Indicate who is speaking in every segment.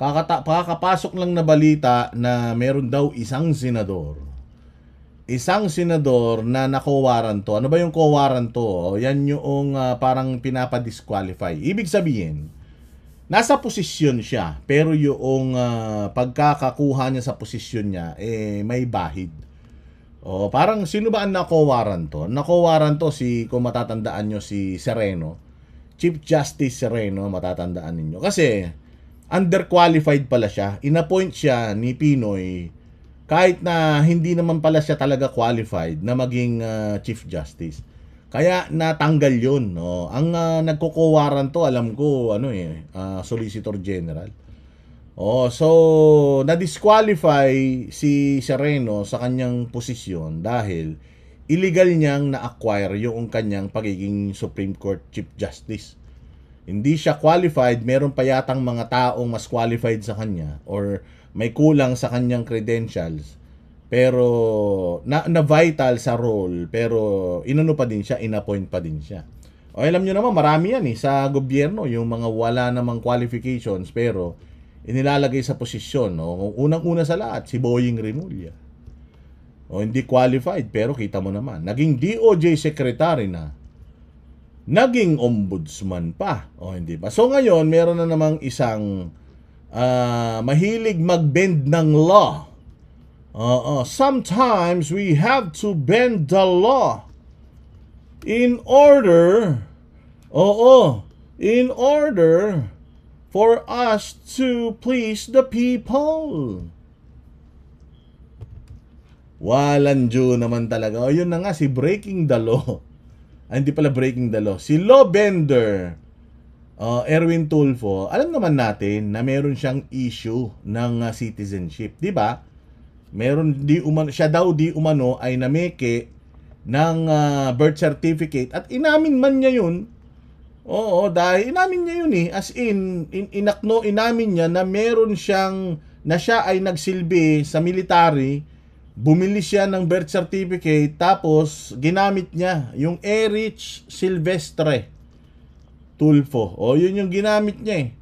Speaker 1: kakapasok lang na balita na meron daw isang senador. Isang senador na nako-waranto. Ano ba yung ko-waranto? Yan yung parang pinapa-disqualify. Ibig sabihin, nasa posisyon siya, pero yung pagkakakuha niya sa posisyon niya, may bahid. Parang sino ba ang nako-waranto? Nako-waranto kung matatandaan nyo, si Sereno. Chief Justice Sereno, matatandaan ninyo. Kasi, underqualified pala siya. Inappoint siya ni Pinoy kahit na hindi naman pala siya talaga qualified na maging Chief Justice. Kaya natanggal yun. Ang nagko-waranto, alam ko, Solicitor General. So, na-disqualify si Sereno sa kanyang posisyon dahil illegal niyang na-acquire yung kanyang pagiging Supreme Court Chief Justice. Hindi siya qualified, meron pa yatang mga taong mas qualified sa kanya or may kulang sa kanyang credentials, pero na vital sa role, pero inano pa din siya, inappoint pa din siya. Alam nyo naman, marami yan sa gobyerno, yung mga wala namang qualifications, pero inilalagay sa posisyon. Unang-una sa lahat, si Boying Rimulya. Hindi qualified, pero kita mo naman, naging DOJ Secretary na, naging ombudsman pa. Hindi ba? So ngayon, meron na namang isang mahilig mag-bend ng law. Sometimes we have to bend the law in order for us to please the people. Walang Diyo naman talaga. Yun na nga, si Breaking the Law. Hindi pala Breaking the Law. Si Law Bender, Erwin Tulfo, alam naman natin na meron siyang issue ng citizenship, 'di ba? Siya daw di umano ay nameke ng birth certificate at inamin man niya 'yun. Dahil inamin niya 'yun as inamin niya na meron siya ay nagsilbi sa military, bumili siya ng birth certificate tapos ginamit niya yung Erich Silvestre Tulfo. Yun yung ginamit niya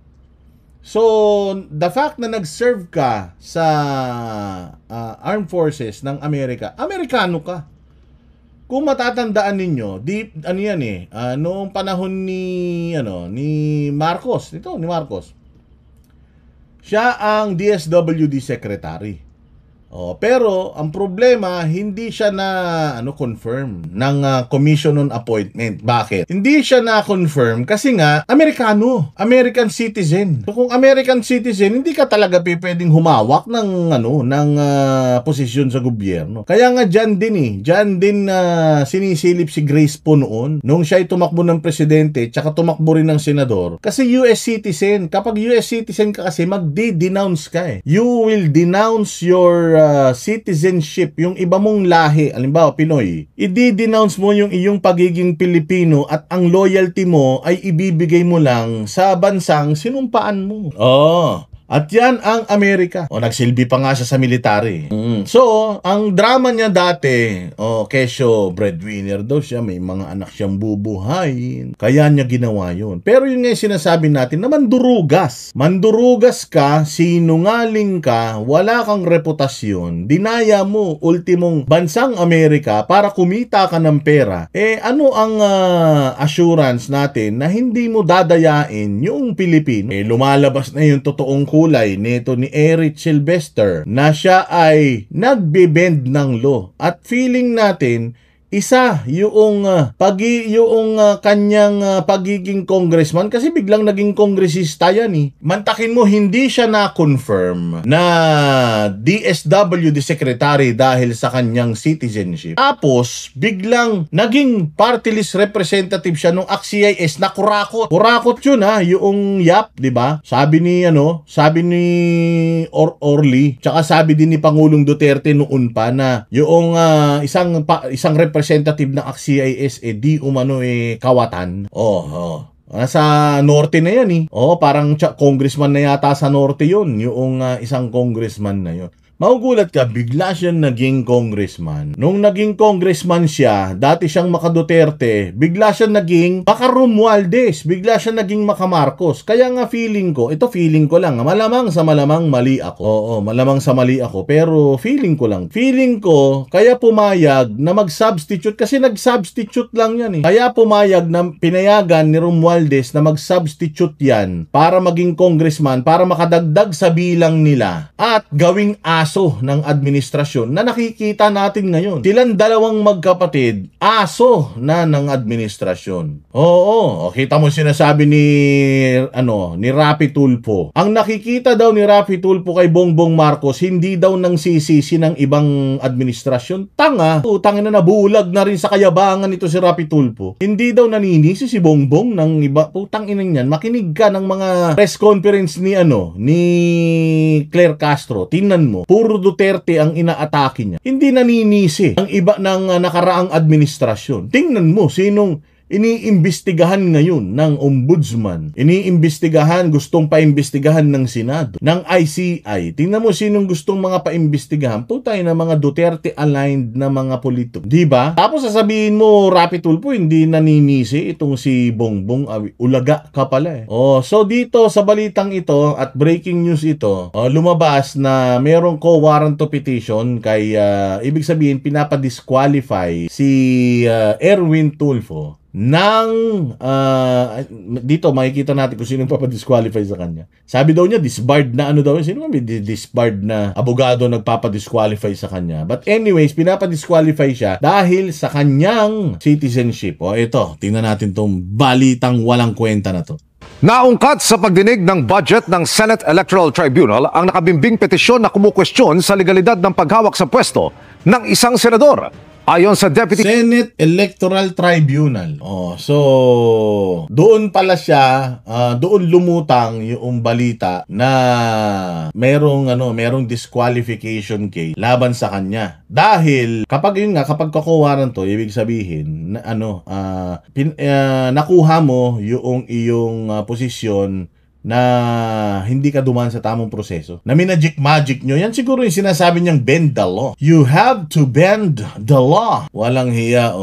Speaker 1: So, the fact na nag-serve ka sa Armed Forces ng Amerika, Amerikano ka. Kung matatandaan ninyo, noong panahon ni Marcos, ni Marcos. Siya ang DSWD Secretary. Pero ang problema, hindi siya na confirm ng commission on appointment. Bakit? Hindi siya na confirm kasi nga Amerikano, American citizen. So kung American citizen, hindi ka talaga pwedeng humawak ng posisyon sa gobyerno. Kaya nga diyan din sinisilip si Grace po noon nung siya ay tumakbo ng presidente tsaka tumakbo rin ng senador. Kasi US citizen, kapag US citizen ka kasi magde-denounce ka You will denounce your citizenship, yung iba mong lahi, halimbawa Pinoy, i-denounce mo yung iyong pagiging Pilipino at ang loyalty mo ay ibibigay mo lang sa bansang sinumpaan mo. At yan ang Amerika. Nagsilbi pa nga siya sa military. So, ang drama niya dati, kesyo breadwinner daw siya, may mga anak siyang bubuhayin. Kaya niya ginawa yun. Pero yun nga yung sinasabi natin na mandurugas. Mandurugas ka, sinungaling ka, wala kang reputasyon, dinaya mo ultimong bansang Amerika para kumita ka ng pera. Ano ang assurance natin na hindi mo dadayain yung Pilipino? Lumalabas na yung totoong kulay nito ni Erich Silvestre na siya ay nagbe-bend ng law at feeling natin isa yung kanyang pagiging congressman kasi biglang naging kongresista yan Mantakin mo, hindi siya na-confirm na DSWD secretary dahil sa kanyang citizenship. Tapos, biglang naging party list representative siya nung ACT-CIS na kurakot. Kurakot yun yung YAP, di ba? Sabi ni Orly, tsaka sabi din ni Pangulong Duterte noon pa na yung isang representative ng ACT-CIS di umano kawatan. Nasa norte na yan parang congressman na yata sa norte yun, yung isang congressman na yun. Magugulat ka, bigla siyang naging congressman. Nung naging congressman siya, dati siyang Maka-Duterte, bigla siyang naging Maka-Romualdez, bigla siyang naging Maka-Marcos. Kaya nga feeling ko, ito feeling ko lang, malamang sa malamang mali ako. Oo, malamang sa mali ako, pero feeling ko lang. Feeling ko, kaya pumayag na mag-substitute, kasi nag-substitute lang yan eh. Kaya pumayag na pinayagan ni Romualdez na mag-substitute yan para maging congressman, para makadagdag sa bilang nila at gawing aso ng administrasyon na nakikita natin ngayon. Silang dalawang magkapatid, aso na ng administrasyon. Oo, kita mo sinasabi ni Rapi Tulfo. Ang nakikita daw ni Rapi Tulfo kay Bongbong Marcos, hindi daw nang sisisi ng ibang administrasyon. Tanga, utangin na nabulag na rin sa kayabangan nito si Rapi Tulfo. Hindi daw naninisi si Bongbong ng iba. Putang ina niyan, makinig ka ng mga press conference ni Claire Castro. Tingnan mo, puro Duterte ang inaatake niya. Hindi naninisi ang iba ng nakaraang administrasyon. Tingnan mo, sinong iniimbestigahan ngayon ng ombudsman, iniimbestigahan, gustong paimbestigahan ng Senado, ng ICI. Tingnan mo sinong gustong mga paimbestigahan. Putay na mga Duterte-aligned na mga politiko. Diba? Tapos sasabihin mo, Rapi Tulfo, hindi naninisi itong si Bongbong. Ulaga ka pala eh. So dito sa balitang ito at breaking news ito, lumabas na merong co-warrant petition kay, ibig sabihin, pinapadisqualify si Erwin Tulfo dito makikita natin kung sino papadisqualify sa kanya. Sabi daw niya disbarred na sino may disbarred na abogado nagpapadisqualify sa kanya. But anyways, pinapadisqualify siya dahil sa kanyang citizenship. Ito, tingnan natin tong balitang walang kwenta na to.
Speaker 2: Naungkat sa pagdinig ng budget ng Senate Electoral Tribunal ang nakabimbing petisyon na kumukwestiyon sa legalidad ng paghawak sa pwesto ng isang senador. Ayon sa Deputy
Speaker 1: Senate Electoral Tribunal. So doon pala siya, doon lumutang yung balita na merong disqualification case laban sa kanya. Dahil kapag kakuwaran to, ibig sabihin na nakuha mo yung iyong posisyon na hindi ka dumaan sa tamang proseso. Na magic nyo. Yan siguro yung sinasabi niyang bend the law. You have to bend the law. Walang hiya,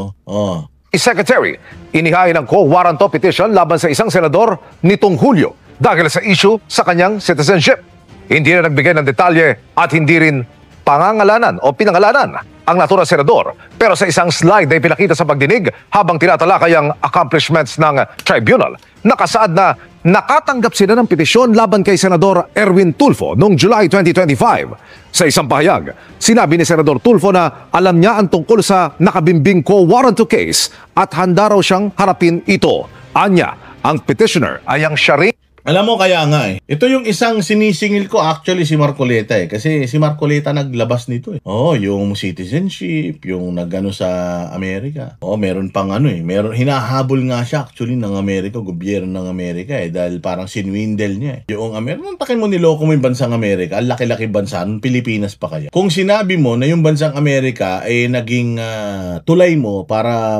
Speaker 2: Secretary, inihain ang co-warrant petition laban sa isang senador nitong Hulyo dahil sa issue sa kanyang citizenship. Hindi na nagbigay ng detalye at hindi rin pangangalanan o pinangalanan ang naturang senador. Pero sa isang slide na ipinakita sa pagdinig habang tinatalakay ang accomplishments ng tribunal, nakasaad na nakatanggap sila ng petisyon laban kay Senador Erwin Tulfo noong July 2025. Sa isang pahayag, sinabi ni Senador Tulfo na alam niya ang tungkol sa nakabimbing co-warrant case at handa raw siyang harapin ito. Anya, ang petitioner ay ang siya rin.
Speaker 1: Alam mo kaya nga ito yung isang sinisingil ko actually si Marcoleta kasi si Marcoleta naglabas nito yung citizenship, yung nagano sa Amerika. Meron pang meron hinahabol nga siya actually ng Amerika, gobyerno ng Amerika dahil parang sinwindel niya Yung Amerika, takin mo niloko mo yung bansang Amerika, ang laki-laki bansa, nung Pilipinas pa kaya. Kung sinabi mo na yung bansang Amerika ay naging tulay mo para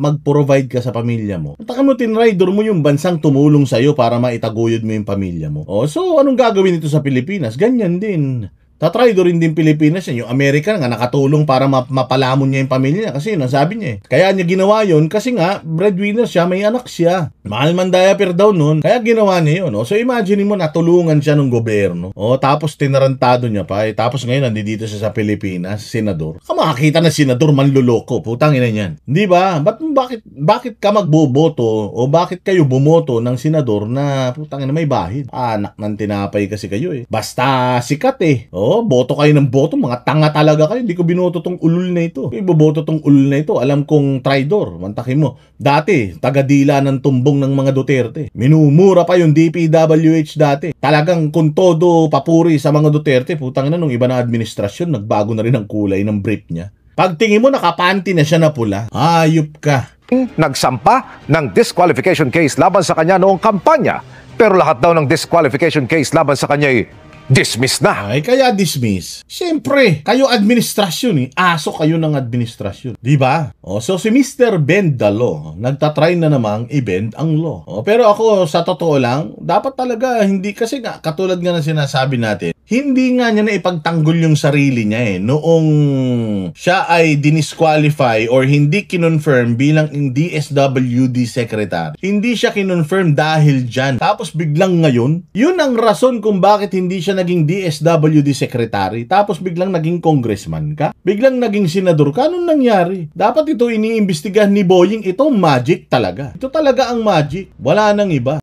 Speaker 1: mag-provide ka sa pamilya mo. Takin mo tinrider mo yung bansang tumulong sa'yo para itaguyod mo yung pamilya mo. So anong gagawin nito sa Pilipinas? Ganyan din. Tatraido rin din Pilipinas yan. Yung Amerika nga nakatulong para mapalamon niya yung pamilya niya kasi nasabi niya Kaya niya ginawa yun kasi nga breadwinner siya, may anak siya. Mahal man diaper daw nun, kaya ginawa niya yun. So imagine mo natulungan siya ng gobyerno. Tapos tinarantado niya pa. Tapos ngayon nandito siya sa Pilipinas, senador. Makakita na senador manluloko. Putang ina niyan. Di ba? Bakit ka magboboto o bakit kayo bumoto ng senador na putang ina may bahid? Anak ng tinapay kasi kayo Basta sikat boto kayo ng boto. Mga tanga talaga kayo. Hindi ko binoto tong ulul na ito. Iboboto tong ulul na ito. Alam kong traidor. Mantakin mo. Dati, tagadila ng tumbong ng mga Duterte. Minumura pa yung DPWH dati. Talagang kung todo papuri sa mga Duterte, putang na nung iba na administrasyon, nagbago na rin ang kulay ng brief niya. Pagtingin mo, nakapanty na siya na pula. Ayup ka.
Speaker 2: Nagsampa ng disqualification case laban sa kanya noong kampanya. Pero lahat daw ng disqualification case laban sa kanya ay dismiss na.
Speaker 1: Ay, kaya dismiss. Siyempre, kayo administrasyon Aso kayo ng administrasyon. Diba? So si Mr. Bend the Law, nagtatry na namang i-bend ang law. Pero ako, sa totoo lang, dapat talaga hindi kasi nga, katulad nga ng sinasabi natin, Hindi nga niya na ipagtanggol yung sarili niya noong siya ay dinisqualify or hindi kinonfirm bilang DSWD secretary. Hindi siya kinonfirm dahil dyan. Tapos biglang ngayon, yun ang rason kung bakit hindi siya naging DSWD secretary. Tapos biglang naging congressman ka. Biglang naging senador ka. Anong nangyari? Dapat ito iniimbestigahan ni Boying. Ito magic talaga. Ito talaga ang magic. Wala nang iba.